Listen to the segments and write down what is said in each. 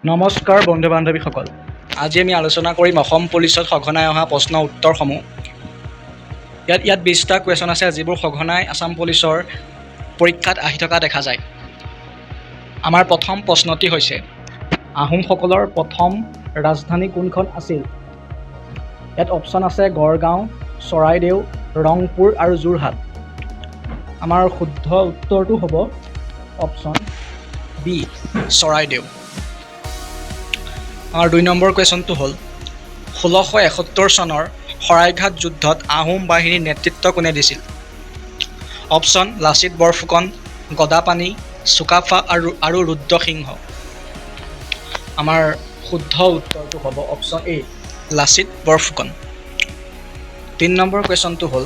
নমস্কাৰ বন্ধু বান্ধৱীসকল, আজি আমি আলোচনা কৰিম অসম পুলিচত সঘনাই অহা প্ৰশ্ন উত্তৰসমূহ। ইয়াত 20টা কুৱেশ্যন আছে যিবোৰ সঘনাই আছাম পুলিচৰ পৰীক্ষাত আহি থকা দেখা যায়। আমাৰ প্ৰথম প্ৰশ্নটি হৈছে, আহোমসকলৰ প্ৰথম ৰাজধানী কোনখন আছিল? ইয়াত অপশ্যন আছে গড়গাঁও, চৰাইদেউ, ৰংপুৰ আৰু যোৰহাট। আমাৰ শুদ্ধ উত্তৰটো হ'ব অপশ্যন বি, চৰাইদেউ। আমাৰ 2 নম্বৰ কুৱেশ্যনটো হ'ল, 1671 চনৰ শৰাইঘাট যুদ্ধত আহোম বাহিনীৰ নেতৃত্ব কোনে দিছিল? অপশ্যন লাচিত বৰফুকন, গদাপাণি, চুকাফা আৰু ৰুদ্ৰসিংহ। আমাৰ শুদ্ধ উত্তৰটো হ'ব অপশ্যন এ, লাচিত বৰফুকন। 3 নম্বৰ কুৱেশ্যনটো হ'ল,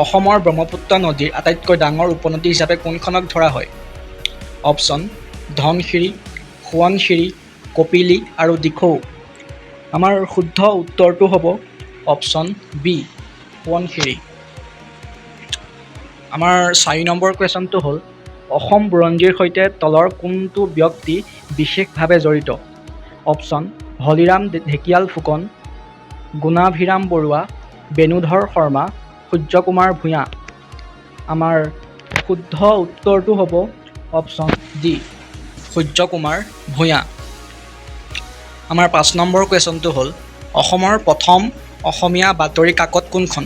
অসমৰ ব্ৰহ্মপুত্ৰ নদীৰ আটাইতকৈ ডাঙৰ উপনদী হিচাপে কোনখনক ধৰা হয়? অপশ্যন ধনশিৰি, সোৱণশিৰি, কপিলী আৰু দিখৌ। আমাৰ শুদ্ধ উত্তৰটো হ'ব অপশ্যন বি, সোৱণশিৰি। আমাৰ 4 নম্বৰ কুৱেশ্যনটো হ'ল, অসম বুৰঞ্জীৰ সৈতে তলৰ কোনটো ব্যক্তি বিশেষভাৱে জড়িত? অপশ্যন হলিৰাম ঢেকিয়াল ফুকন, গুণাভিৰাম বৰুৱা, বেণুধৰ শৰ্মা, সূৰ্যকুমাৰ ভূঞা। আমাৰ শুদ্ধ উত্তৰটো হ'ব অপশ্যন ডি, সূৰ্যকুমাৰ ভূঞা। আমাৰ 5 নম্বৰ কুৱেশ্যনটো হ'ল, অসমৰ প্ৰথম অসমীয়া বাতৰি কাকত কোনখন?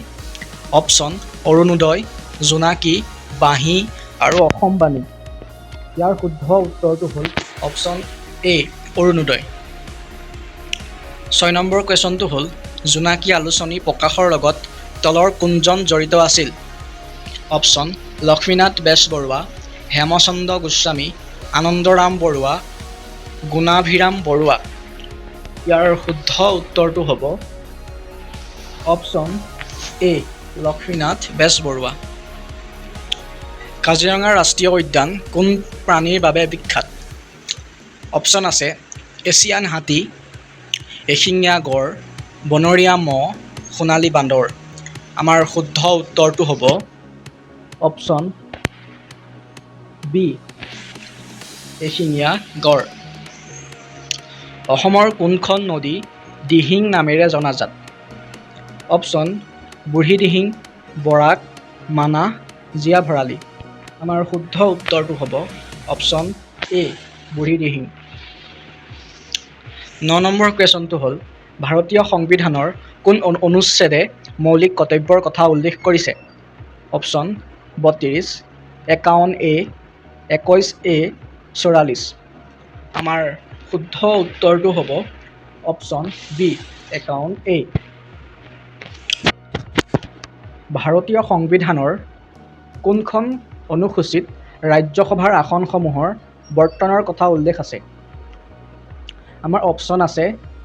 অপশ্যন অৰুণোদয়, জোনাকী, বাঁহী আৰু অসমবাণী। ইয়াৰ শুদ্ধ উত্তৰটো হ'ল অপশ্যন এ, অৰুণোদয়। 6 নম্বৰ কুৱেশ্যনটো হ'ল, জোনাকী আলোচনী প্ৰকাশৰ লগত তলৰ কোনজন জড়িত আছিল? অপশ্যন লক্ষ্মীনাথ বেজবৰুৱা, হেমচন্দ্ৰ গোস্বামী, আনন্দৰাম বৰুৱা, গুণাভিৰাম বৰুৱা। ইয়াৰ শুদ্ধ উত্তৰটো হ'ব অপশ্যন এ, লক্ষ্মীনাথ বেজবৰুৱা। কাজিৰঙা ৰাষ্ট্ৰীয় উদ্যান কোন প্ৰাণীৰ বাবে বিখ্যাত? অপশ্যন আছে এছিয়ান হাতী, এশিঙীয়া গড়, বনৰীয়া মহ, সোণালী বান্দৰ। আমাৰ শুদ্ধ উত্তৰটো হ'ব অপশ্যন বি, এশিঙীয়া গড়। অসমৰ কোনখন নদী দিহিং নামেৰে জনাজাত? অপশ্যন বুঢ়ীদিহিং, বৰাক, মানাহ, জীয়া ভৰালী। আমাৰ শুদ্ধ উত্তৰটো হ'ব অপশ্যন এ, বুঢ়ীদিহিং। 9 নম্বৰ কুৱেশ্যনটো হ'ল, ভাৰতীয় সংবিধানৰ কোন অনুচ্ছেদে মৌলিক কৰ্তব্যৰ কথা উল্লেখ কৰিছে? Option 32, 51A, 21A, 44। আমাৰ শুদ্ধ উত্তৰটো হ'ব অপশ্যন বি, 51A। ভাৰতীয় সংবিধানৰ কোনখন অনুসূচীত ৰাজ্যসভাৰ আসনসমূহৰ বণ্টনৰ কথা উল্লেখ আছে? আমাৰ অপশ্যন আছে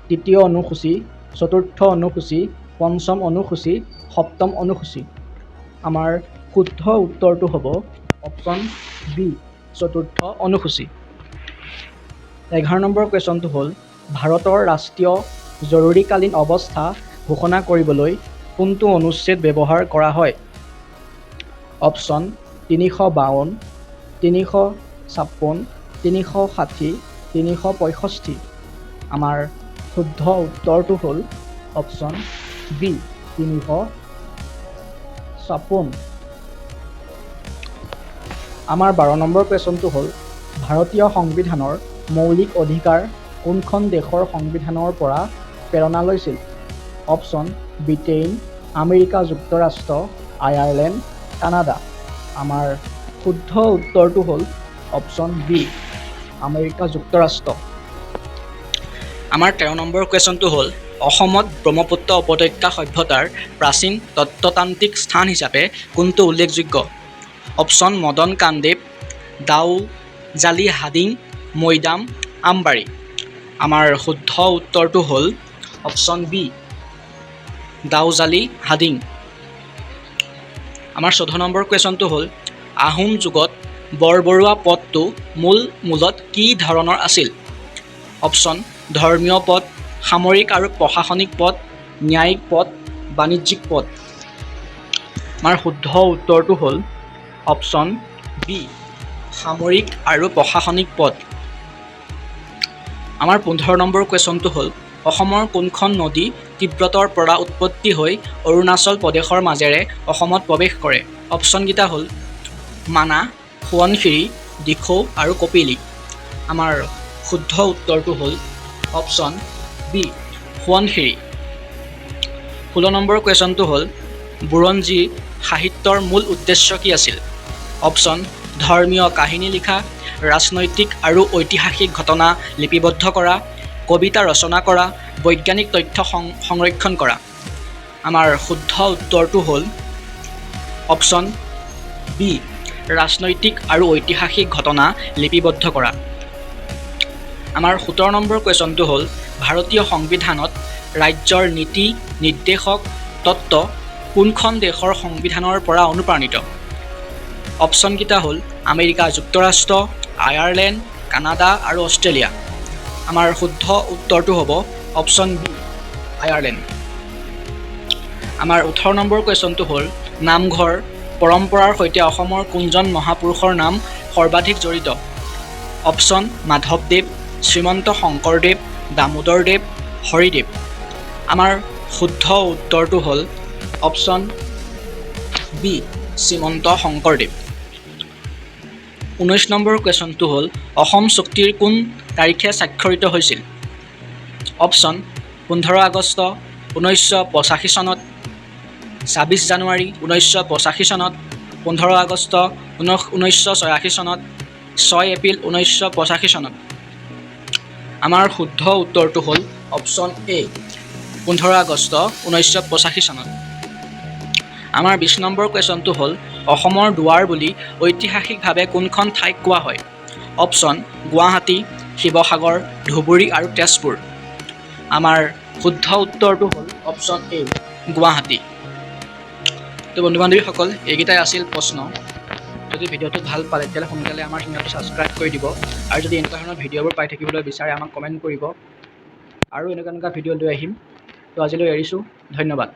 3য় অনুসূচী, 4ৰ্থ অনুসূচী, 5ম অনুসূচী, 7ম অনুসূচী। আমাৰ শুদ্ধ উত্তৰটো হ'ব অপশ্যন বি, 4ৰ্থ অনুসূচী। 11 নম্বৰ কুৱেশ্যনটো হ'ল, ভাৰতৰ ৰাষ্ট্ৰীয় জৰুৰীকালীন অৱস্থা ঘোষণা কৰিবলৈ কোনটো অনুচ্ছেদ ব্যৱহাৰ কৰা হয়? অপশ্যন 352, 356, 360, 365। আমাৰ শুদ্ধ উত্তৰটো হ'ল অপশ্যন বি, 356। আমাৰ 12 নম্বৰ কুৱেশ্যনটো হ'ল, ভাৰতীয় সংবিধানৰ মৌলিক অধিকাৰ কোনখন দেশৰ সংবিধানৰ পৰা প্ৰেৰণা লৈছিল? অপশ্যন ব্ৰিটেইন, আমেৰিকা যুক্তৰাষ্ট্ৰ, আয়াৰলেণ্ড, কানাডা। আমাৰ শুদ্ধ উত্তৰটো হ'ল অপশ্যন বি, আমেৰিকা যুক্তৰাষ্ট্ৰ। আমাৰ 13 নম্বৰ কুৱেশ্যনটো হ'ল, অসমত ব্ৰহ্মপুত্ৰ উপত্যকা সভ্যতাৰ প্ৰাচীন তত্ত্বতান্ত্ৰিক স্থান হিচাপে কোনটো উল্লেখযোগ্য? অপশ্যন মদন কামদেৱ, দাউজালি হাডিং, মৈদাম, আমবাৰী। আমাৰ শুদ্ধ উত্তৰটো হ'ল অপশ্যন বি, দাউজালি হাডিং। আমাৰ 14 নম্বৰ কুৱেশ্যনটো হ'ল, আহোম যুগত বৰবৰুৱা পদটো মূলত কি ধৰণৰ আছিল? অপশ্যন ধৰ্মীয় পদ, সামৰিক আৰু প্ৰশাসনিক পদ, ন্যায়িক পদ, বাণিজ্যিক পদ। আমাৰ শুদ্ধ উত্তৰটো হ'ল অপশ্যন বি, সামৰিক আৰু প্ৰশাসনিক পদ। আমাৰ 15 নম্বৰ কুৱেশ্যনটো হ'ল অসমৰ কোনখন নদী তিব্বতৰ পৰা উৎপত্তি হৈ অৰুণাচল প্ৰদেশৰ মাজেৰে অসমত প্ৰৱেশ কৰে? অপশ্যনকেইটা হ'ল মানাহ, সোৱণশিৰি, দিখৌ আৰু কপিলী। আমাৰ শুদ্ধ উত্তৰটো হ'ল অপশ্যন বি সোৱণশিৰি। 16 নম্বৰ কুৱেশ্যনটো হ'ল বুৰঞ্জী সাহিত্যৰ মূল উদ্দেশ্য কি আছিল? অপশ্যন ধৰ্মীয় কাহিনী লিখা, ৰাজনৈতিক আৰু ঐতিহাসিক ঘটনা লিপিবদ্ধ কৰা, কবিতা ৰচনা কৰা, বৈজ্ঞানিক তথ্য সংৰক্ষণ কৰা। আমাৰ শুদ্ধ উত্তৰটো হ'ল অপশ্যন বি ৰাজনৈতিক আৰু ঐতিহাসিক ঘটনা লিপিবদ্ধ কৰা। আমাৰ 17 নম্বৰ কুৱেশ্যনটো হ'ল ভাৰতীয় সংবিধানত ৰাজ্যৰ নীতি নিৰ্দেশক তত্ত্ব কোনখন দেশৰ সংবিধানৰ পৰা অনুপ্ৰাণিত? অপশ্যনকেইটা হ'ল আমেৰিকা যুক্তৰাষ্ট্ৰ, আয়াৰলেণ্ড, কানাডা আৰু অষ্ট্ৰেলিয়া। আমাৰ শুদ্ধ উত্তৰটো হ'ব অপশ্যন বি আয়াৰলেণ্ড। আমাৰ 18 নম্বৰ কুৱেশ্যনটো হ'ল নামঘৰ পৰম্পৰাৰ সৈতে অসমৰ কোনজন মহাপুৰুষৰ নাম সৰ্বাধিক জড়িত? অপশ্যন মাধৱদেৱ, শ্ৰীমন্ত শংকৰদেৱ, দামোদৰদেৱ, হৰিদেৱ। আমাৰ শুদ্ধ উত্তৰটো হ'ল অপশ্যন বি শ্ৰীমন্ত শংকৰদেৱ। 19 নম্বৰ কুৱেশ্যনটো হ'ল অসম চুক্তিৰ কোন তাৰিখে স্বাক্ষৰিত হৈছিল? অপশ্যন 15 আগষ্ট 1985 চনত, 26 জানুৱাৰী 1985 চনত, 15 আগষ্ট 1986 চনত, 6 এপ্ৰিল 1985 চনত। আমাৰ শুদ্ধ উত্তৰটো হ'ল অপশ্যন এ 15 আগষ্ট 1985 চনত। আমাৰ 20 নম্বৰ কুৱেশ্যনটো হ'ল অসমৰ দুৱাৰ বুলি ঐতিহাসিকভাৱে কোনখন ঠাইক কোৱা হয়? অপশ্যন গুৱাহাটী, শিৱসাগৰ, ধুবুৰী আৰু তেজপুৰ। আমাৰ শুদ্ধ উত্তৰটো হ'ল অপশ্যন এ গুৱাহাটী। তো বন্ধু বান্ধৱীসকল, এইকেইটাই আছিল প্ৰশ্ন। যদি ভিডিঅ'টো ভাল পালে তেতিয়াহ'লে সোনকালে আমাৰ চেনেলটো ছাবস্ক্ৰাইব কৰি দিব, আৰু যদি এনেকুৱা ধৰণৰ ভিডিঅ'বোৰ পাই থাকিবলৈ বিচাৰে আমাক কমেণ্ট কৰিব, আৰু এনেকুৱা ভিডিঅ' লৈ আহিম। তো আজিলৈ এৰিছোঁ, ধন্যবাদ।